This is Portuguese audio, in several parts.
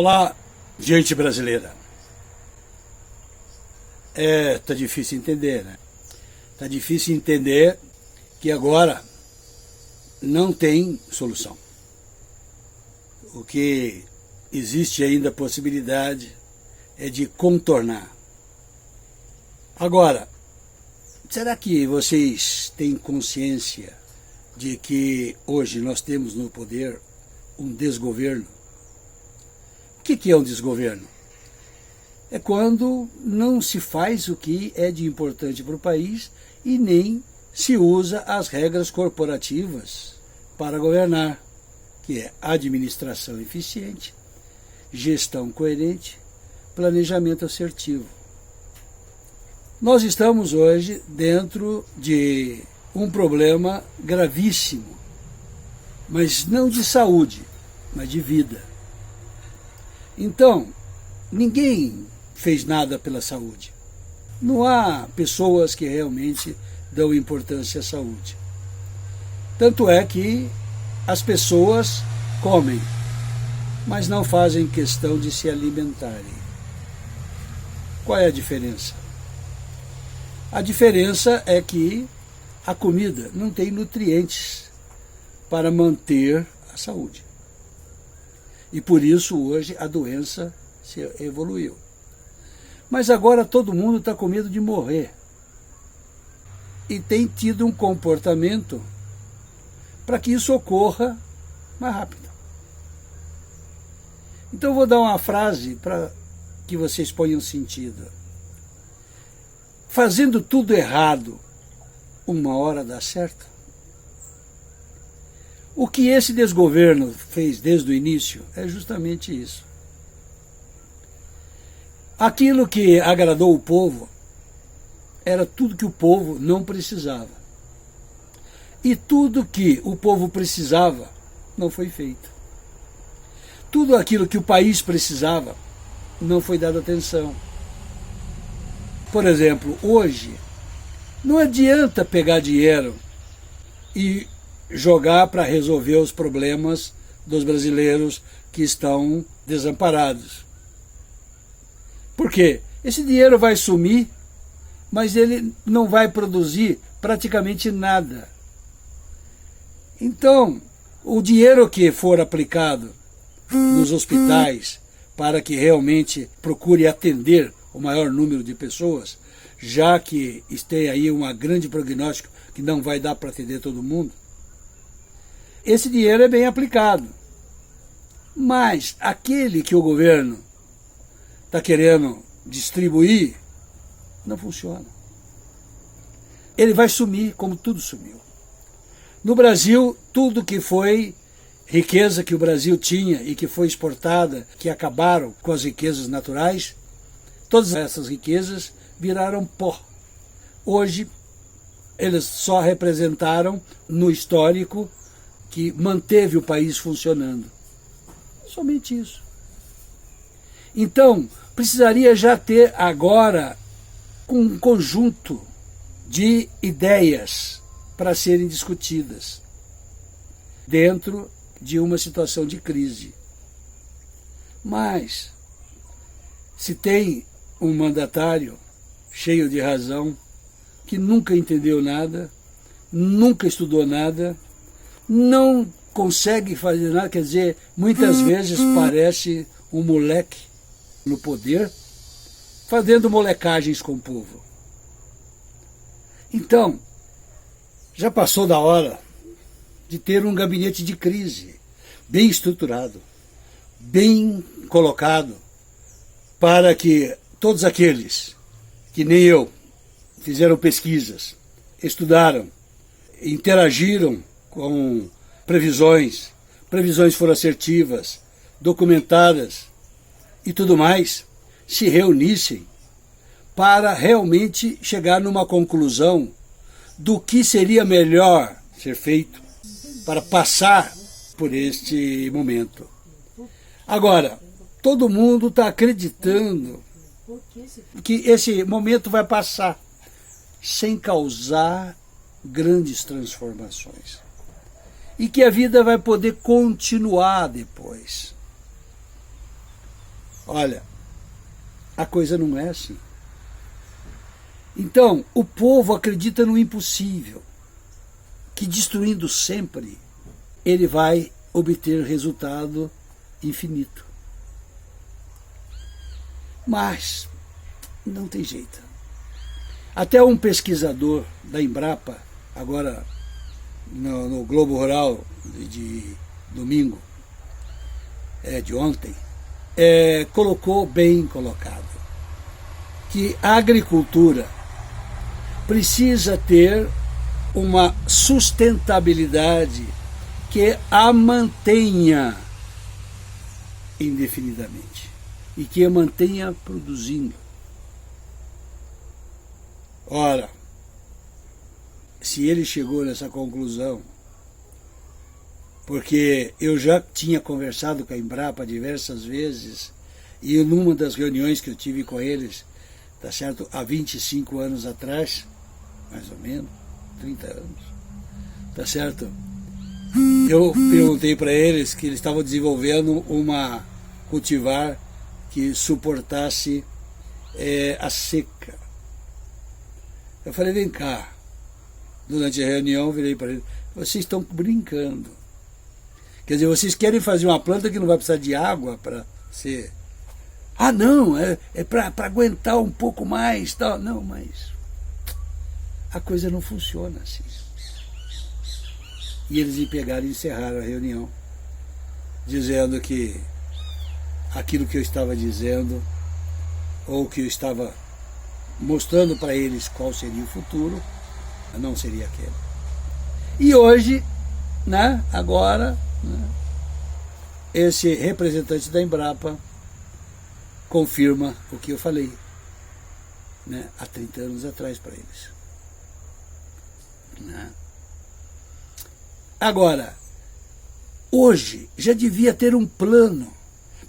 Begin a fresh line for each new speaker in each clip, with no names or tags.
Olá, gente brasileira. Tá difícil entender, né? Tá difícil entender que agora não tem solução. O que existe ainda a possibilidade é de contornar. Agora, será que vocês têm consciência de que hoje nós temos no poder um desgoverno? O que é um desgoverno? É quando não se faz o que é de importante para o país e nem se usa as regras corporativas para governar, que é administração eficiente, gestão coerente, planejamento assertivo. Nós estamos hoje dentro de um problema gravíssimo, mas não de saúde, mas de vida. Então, ninguém fez nada pela saúde. Não há pessoas que realmente dão importância à saúde. Tanto é que as pessoas comem, mas não fazem questão de se alimentarem. Qual é a diferença? A diferença é que a comida não tem nutrientes para manter a saúde. E por isso hoje a doença se evoluiu. Mas agora todo mundo está com medo de morrer. E tem tido um comportamento para que isso ocorra mais rápido. Então eu vou dar uma frase para que vocês ponham sentido. Fazendo tudo errado, uma hora dá certo. O que esse desgoverno fez desde o início é justamente isso. Aquilo que agradou o povo era tudo que o povo não precisava. E tudo que o povo precisava não foi feito. Tudo aquilo que o país precisava não foi dado atenção. Por exemplo, hoje, não adianta pegar dinheiro e jogar para resolver os problemas dos brasileiros que estão desamparados. Por quê? Esse dinheiro vai sumir, mas ele não vai produzir praticamente nada. Então, o dinheiro que for aplicado nos hospitais para que realmente procure atender o maior número de pessoas, já que tem aí um grande prognóstico que não vai dar para atender todo mundo, esse dinheiro é bem aplicado. Mas aquele que o governo está querendo distribuir, não funciona. Ele vai sumir como tudo sumiu. No Brasil, tudo que foi riqueza que o Brasil tinha e que foi exportada, que acabaram com as riquezas naturais, todas essas riquezas viraram pó. Hoje, eles só representaram no histórico que manteve o país funcionando. Somente isso. Então, precisaria já ter agora um conjunto de ideias para serem discutidas dentro de uma situação de crise. Mas, se tem um mandatário cheio de razão, que nunca entendeu nada, nunca estudou nada, não consegue fazer nada, quer dizer, muitas vezes parece um moleque no poder, fazendo molecagens com o povo. Então, já passou da hora de ter um gabinete de crise bem estruturado, bem colocado, para que todos aqueles que nem eu fizeram pesquisas, estudaram, interagiram com previsões foram assertivas, documentadas e tudo mais, se reunissem para realmente chegar numa conclusão do que seria melhor ser feito para passar por este momento. Agora, todo mundo está acreditando que esse momento vai passar sem causar grandes transformações. E que a vida vai poder continuar depois. Olha, a coisa não é assim. Então, o povo acredita no impossível, que destruindo sempre, ele vai obter resultado infinito. Mas não tem jeito. Até um pesquisador da Embrapa, agora no Globo Rural de domingo, de ontem, colocou bem colocado que a agricultura precisa ter uma sustentabilidade que a mantenha indefinidamente e que a mantenha produzindo. Ora, se ele chegou nessa conclusão, porque eu já tinha conversado com a Embrapa diversas vezes, e numa das reuniões que eu tive com eles, tá certo, há 25 anos atrás, mais ou menos, 30 anos, tá certo? Eu perguntei para eles que eles estavam desenvolvendo uma cultivar que suportasse a seca. Eu falei, vem cá. Durante a reunião, eu virei para eles, vocês estão brincando. Quer dizer, vocês querem fazer uma planta que não vai precisar de água para ser... Ah, não, é para aguentar um pouco mais. Tal. Não, mas a coisa não funciona assim. E eles me pegaram e encerraram a reunião, dizendo que aquilo que eu estava dizendo, ou que eu estava mostrando para eles qual seria o futuro, não seria aquele. E hoje, né, agora, né, esse representante da Embrapa confirma o que eu falei, né, há 30 anos atrás para eles. Né? Agora, hoje já devia ter um plano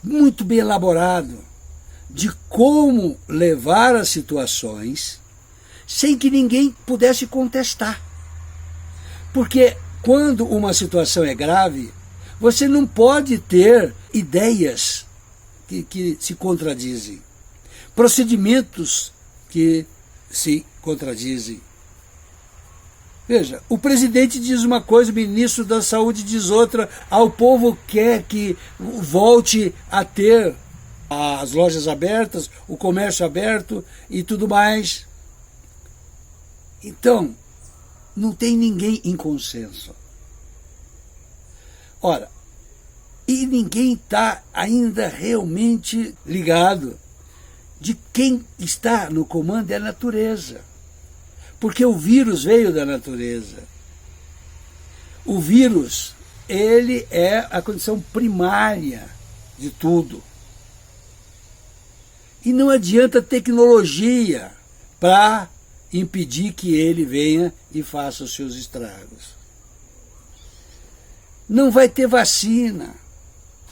muito bem elaborado de como levar as situações sem que ninguém pudesse contestar. Porque quando uma situação é grave, você não pode ter ideias que se contradizem, procedimentos que se contradizem. Veja, o presidente diz uma coisa, o ministro da Saúde diz outra, o povo quer que volte a ter as lojas abertas, o comércio aberto e tudo mais. Então, não tem ninguém em consenso. Ora, e ninguém está ainda realmente ligado de quem está no comando é a natureza. Porque o vírus veio da natureza. O vírus, ele é a condição primária de tudo. E não adianta tecnologia para impedir que ele venha e faça os seus estragos. Não vai ter vacina,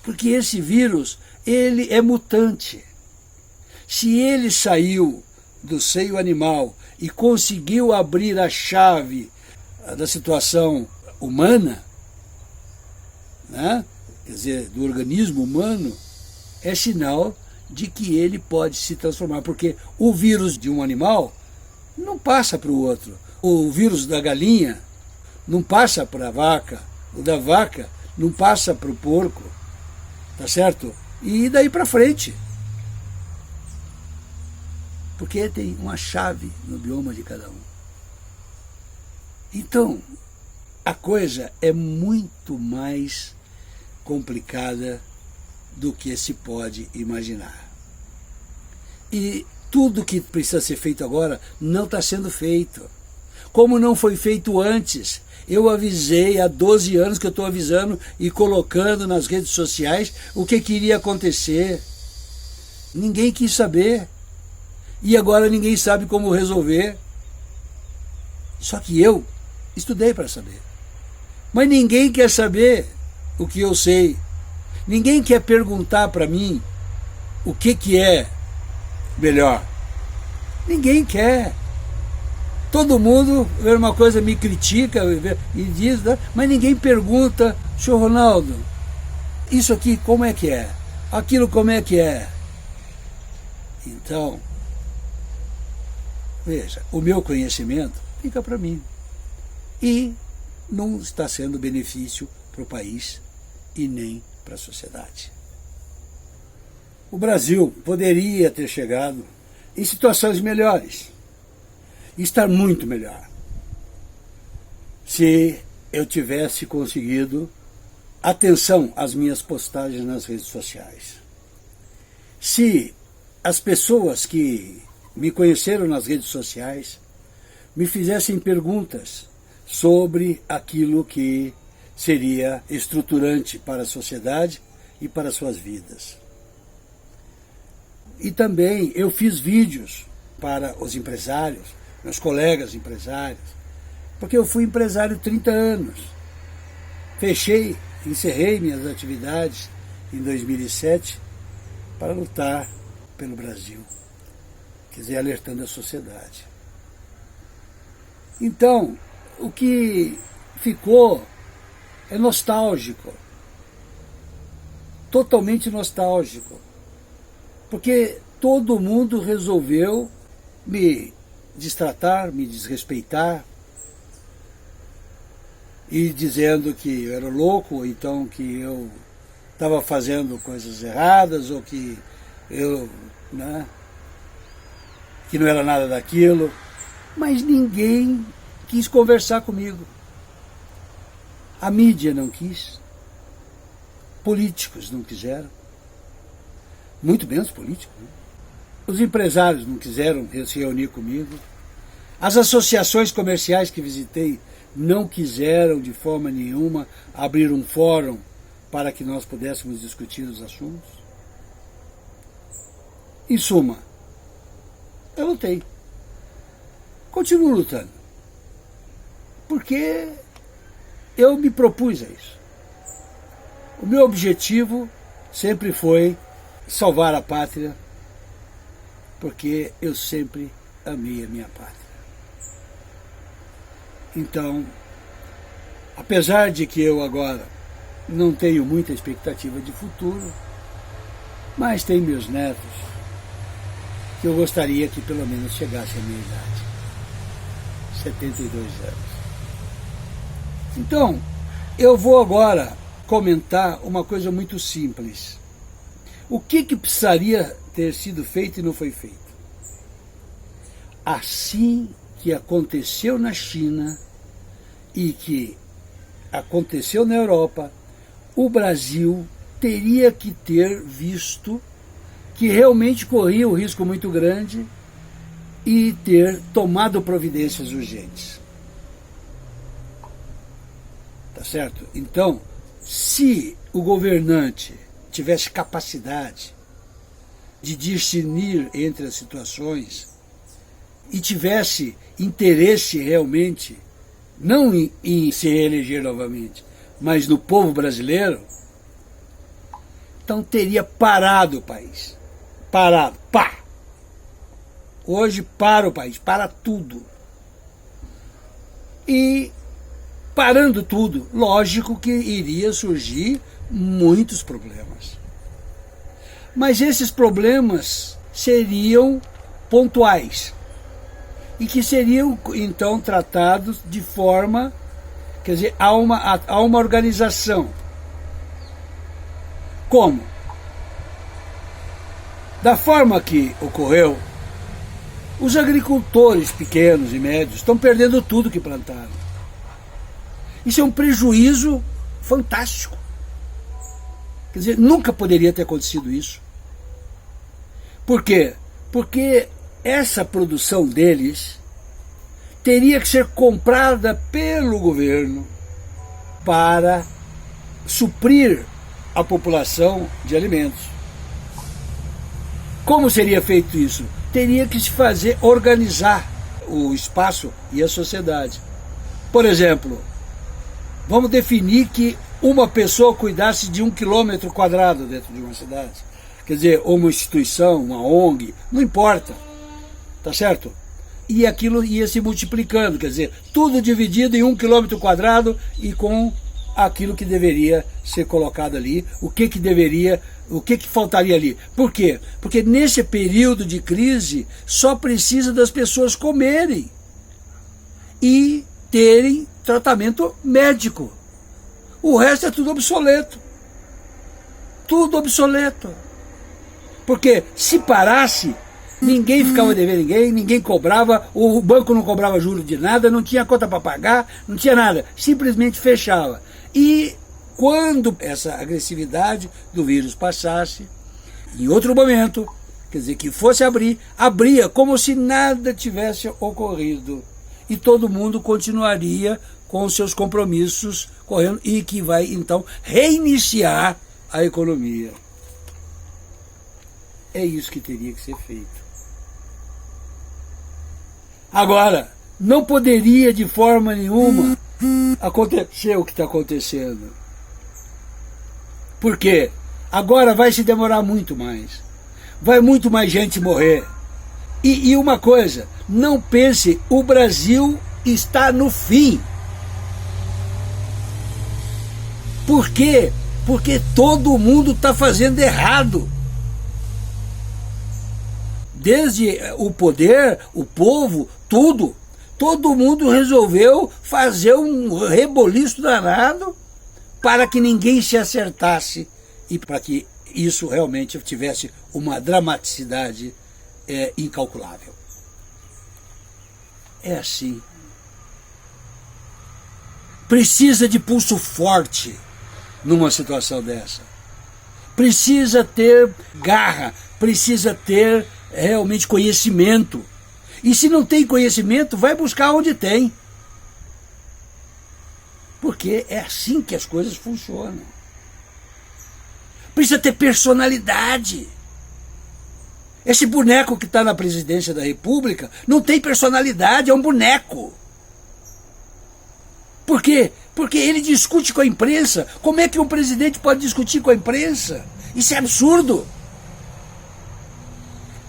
porque esse vírus, ele é mutante. Se ele saiu do seio animal e conseguiu abrir a chave da situação humana, né? Quer dizer, do organismo humano, é sinal de que ele pode se transformar, porque o vírus de um animal não passa para o outro. O vírus da galinha não passa para a vaca, o da vaca não passa para o porco, tá certo? E daí para frente. Porque tem uma chave no bioma de cada um. Então, a coisa é muito mais complicada do que se pode imaginar. E tudo que precisa ser feito agora não está sendo feito. Como não foi feito antes. Eu avisei há 12 anos que eu estou avisando e colocando nas redes sociais o que iria acontecer. Ninguém quis saber. E agora ninguém sabe como resolver. Só que eu estudei para saber. Mas ninguém quer saber o que eu sei. Ninguém quer perguntar para mim o que é melhor. Ninguém quer. Todo mundo, uma coisa, me critica e diz, né? Mas ninguém pergunta, senhor Ronaldo, isso aqui como é que é? Aquilo como é que é? Então, veja, o meu conhecimento fica para mim. E não está sendo benefício para o país e nem para a sociedade. O Brasil poderia ter chegado em situações melhores, e estar muito melhor, se eu tivesse conseguido atenção às minhas postagens nas redes sociais. Se as pessoas que me conheceram nas redes sociais me fizessem perguntas sobre aquilo que seria estruturante para a sociedade e para suas vidas. E também eu fiz vídeos para os empresários, meus colegas empresários, porque eu fui empresário 30 anos. Encerrei minhas atividades em 2007 para lutar pelo Brasil, quer dizer, alertando a sociedade. Então, o que ficou é nostálgico, totalmente nostálgico, porque todo mundo resolveu me destratar, me desrespeitar, e dizendo que eu era louco, ou então que eu estava fazendo coisas erradas, ou que eu, que não era nada daquilo, mas ninguém quis conversar comigo. A mídia não quis, políticos não quiseram, muito menos políticos, né? Os empresários não quiseram se reunir comigo, as associações comerciais que visitei não quiseram de forma nenhuma abrir um fórum para que nós pudéssemos discutir os assuntos. Em suma, eu lutei. Continuo lutando. Porque eu me propus a isso. O meu objetivo sempre foi salvar a pátria, porque eu sempre amei a minha pátria. Então, apesar de que eu agora não tenho muita expectativa de futuro, mas tenho meus netos, que eu gostaria que pelo menos chegasse à minha idade, 72 anos. Então, eu vou agora comentar uma coisa muito simples. O que precisaria ter sido feito e não foi feito? Assim que aconteceu na China e que aconteceu na Europa, o Brasil teria que ter visto que realmente corria um risco muito grande e ter tomado providências urgentes. Tá certo? Então, se o governante tivesse capacidade de discernir entre as situações e tivesse interesse realmente, não em se reeleger novamente, mas no povo brasileiro, então teria parado o país. Parado. Pá! Hoje para o país, para tudo. E parando tudo, lógico que iria surgir muitos problemas. Mas esses problemas seriam pontuais e que seriam então tratados de forma, quer dizer, há uma organização. Como? Da forma que ocorreu, os agricultores pequenos e médios estão perdendo tudo que plantaram. Isso é um prejuízo fantástico. Quer dizer, nunca poderia ter acontecido isso. Por quê? Porque essa produção deles teria que ser comprada pelo governo para suprir a população de alimentos. Como seria feito isso? Teria que se fazer, organizar o espaço e a sociedade. Por exemplo, vamos definir que uma pessoa cuidasse de 1 quilômetro quadrado dentro de uma cidade. Quer dizer, uma instituição, uma ONG, não importa. Tá certo? E aquilo ia se multiplicando, quer dizer, tudo dividido em 1 quilômetro quadrado e com aquilo que deveria ser colocado ali, o que faltaria ali. Por quê? Porque nesse período de crise só precisa das pessoas comerem e terem tratamento médico. O resto é tudo obsoleto. Tudo obsoleto. Porque se parasse, ninguém ficava devendo ninguém, ninguém cobrava, o banco não cobrava juros de nada, não tinha conta para pagar, não tinha nada. Simplesmente fechava. E quando essa agressividade do vírus passasse, em outro momento, quer dizer, que fosse abrir, abria como se nada tivesse ocorrido. E todo mundo continuaria com seus compromissos correndo e que vai, então, reiniciar a economia. É isso que teria que ser feito. Agora, não poderia de forma nenhuma acontecer o que está acontecendo. Por quê? Agora vai se demorar muito mais. Vai muito mais gente morrer. E uma coisa, não pense, o Brasil está no fim. Por quê? Porque todo mundo está fazendo errado. Desde o poder, o povo, tudo. Todo mundo resolveu fazer um reboliço danado para que ninguém se acertasse e para que isso realmente tivesse uma dramaticidade incalculável. É assim. Precisa de pulso forte numa situação dessa. Precisa ter garra, precisa ter realmente conhecimento. E se não tem conhecimento, vai buscar onde tem. Porque é assim que as coisas funcionam. Precisa ter personalidade. Esse boneco que está na presidência da República não tem personalidade, é um boneco. Por quê? Porque ele discute com a imprensa. Como é que um presidente pode discutir com a imprensa? Isso é absurdo.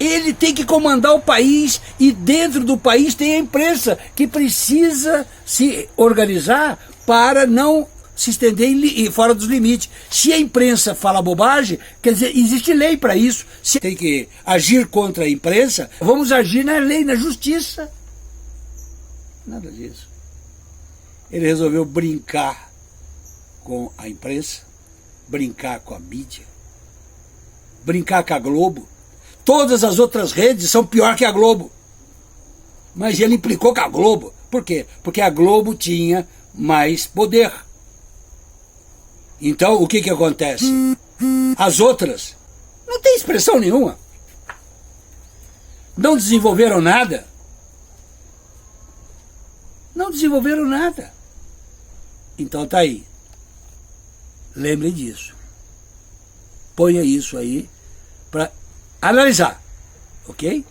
Ele tem que comandar o país e dentro do país tem a imprensa que precisa se organizar para não se estender fora dos limites. Se a imprensa fala bobagem, quer dizer, existe lei para isso. Se tem que agir contra a imprensa, vamos agir na lei, na justiça. Nada disso. Ele resolveu brincar com a imprensa, brincar com a mídia, brincar com a Globo. Todas as outras redes são pior que a Globo. Mas ele implicou com a Globo. Por quê? Porque a Globo tinha mais poder. Então, o que acontece? As outras não têm expressão nenhuma. Não desenvolveram nada. Não desenvolveram nada. Então tá aí. Lembre disso. Ponha isso aí para analisar, ok?